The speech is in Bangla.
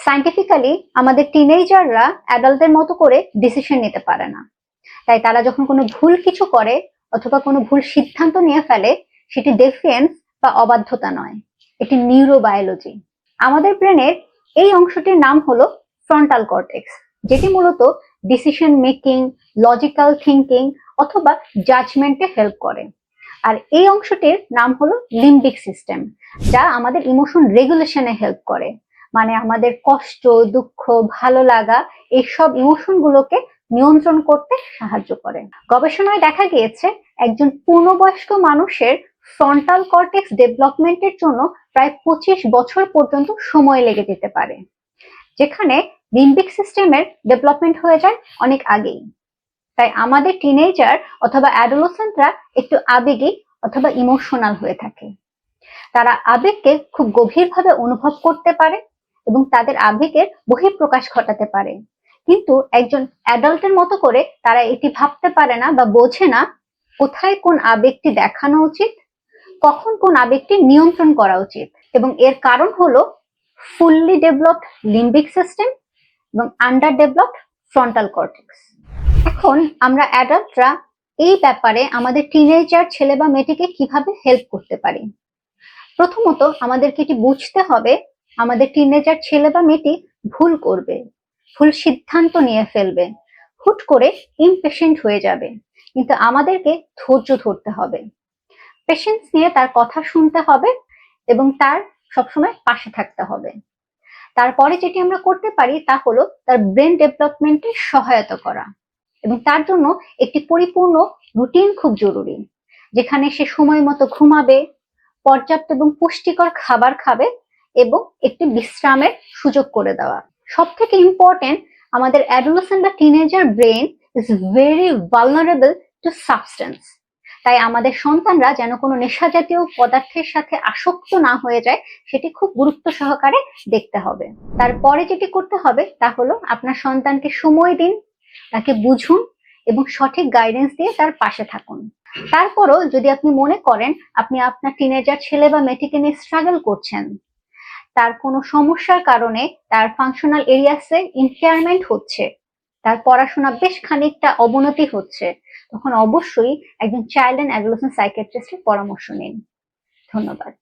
সায়েন্টিফিক্যালি আমাদের টিনেজাররা অ্যাডাল্টদের মতো করে ডিসিশন নিতে পারে না। তাই তারা যখন কোনো ভুল কিছু করে অথবা কোনো ভুল সিদ্ধান্ত নিয়ে ফেলে, সেটি ডেফিয়েন্স বা অবাধ্যতা নয়, এটি নিউরোবায়োলজি। আমাদের ব্রেনের এই অংশটির নাম হলো ফ্রন্টাল কর্টেক্স, যেটি মূলত ডিসিশন মেকিং, লজিক্যাল থিঙ্কিং অথবা জাজমেন্টে হেল্প করে। আর এই অংশটির নাম হলো লিম্বিক সিস্টেম, যা আমাদের ইমোশন রেগুলেশনে হেল্প করে। মানে আমাদের কষ্ট, দুঃখ, ভালো লাগা এইসব ইমোশন গুলোকে নিয়ন্ত্রণ করতে সাহায্য করে। গবেষণায় দেখা গিয়েছে একজন পূর্ণবয়স্ক মানুষের ফ্রন্টাল কর্টেক্স ডেভেলপমেন্টের জন্য প্রায় 25 বছর পর্যন্ত সময় লেগে যেতে পারে, যেখানে লিম্বিক সিস্টেমের ডেভেলপমেন্ট হয়ে যায় অনেক আগেই। তাই আমাদের টিনেজার অথবা অ্যাডোলেসেন্টরা একটু আবেগী অথবা ইমোশনাল হয়ে থাকে। তারা আবেগকে খুব গভীরভাবে অনুভব করতে পারে এবং তাদের আবেগের বহিঃপ্রকাশ ঘটাতে পারে, কিন্তু একজন অ্যাডাল্টের মতো করে তারা এটি ভাবতে পারে না বা বোঝে না কোথায় কোন আবেগটি দেখানো উচিত, কখন কোন আবেগটি নিয়ন্ত্রণ করা উচিত। এবং এর কারণ হলো ফুললি ডেভেলপড লিম্বিক সিস্টেম এবং আন্ডার ডেভেলপড ফ্রন্টাল কর্টেক্স। এখন আমরা অ্যাডাল্টরা এই ব্যাপারে আমাদের টিনেজার ছেলে বা মেয়েটিকে কিভাবে হেল্প করতে পারি। প্রথমত আমাদেরকে এটি বুঝতে হবে আমাদের টিনেজার ছেলে বা মেয়েটি ভুল করবে, ভুল সিদ্ধান্ত নিয়ে ফেলবে, হুট করে ইমপেশেন্ট হয়ে যাবে, কিন্তু আমাদেরকে ধৈর্য ধরতে হবে, পেশেন্স নিয়ে তার কথা শুনতে হবে এবং তার সবসময় পাশে থাকতে হবে। তারপরে যেটি আমরা করতে পারি তা হলো তার ব্রেন ডেভেলপমেন্টে সহায়তা করা, এবং তার জন্য একটি পরিপূর্ণ রুটিন খুব জরুরি, যেখানে সে সময় মতো ঘুমাবে, পর্যাপ্ত এবং পুষ্টিকর খাবার খাবে এবং একটি বিশ্রামের সুযোগ করে দেওয়া। সব থেকে ইম্পর্টেন্ট, আমাদের অ্যাডোলেসেন্ট বা teenager brain is very vulnerable to substance. তাই আমাদের সন্তানরা যেন কোনো নেশা জাতীয় পদার্থের সাথে আসক্ত না হয়ে যায়, সেটি খুব গুরুত্ব সহকারে দেখতে হবে। তারপরে যেটি করতে হবে তা হলো আপনার সন্তানকে সময় দিন, তাকে বুঝুন এবং সঠিক গাইডেন্স দিয়ে তার পাশে থাকুন। তারপরও যদি আপনি মনে করেন আপনি আপনার টিনেজার ছেলে বা মেয়েটিকে নিয়ে স্ট্রাগল করছেন, তার কোনো সমস্যার কারণে তার ফাংশনাল এরিয়াসে ইম্পেয়ারমেন্ট হচ্ছে, তার পড়াশোনা বেশ খানিকটা অবনতি হচ্ছে, তখন অবশ্যই একজন চাইল্ড অ্যান্ড অ্যাডোলেসেন্ট সাইকিয়াট্রিস্টের পরামর্শ নিন। ধন্যবাদ।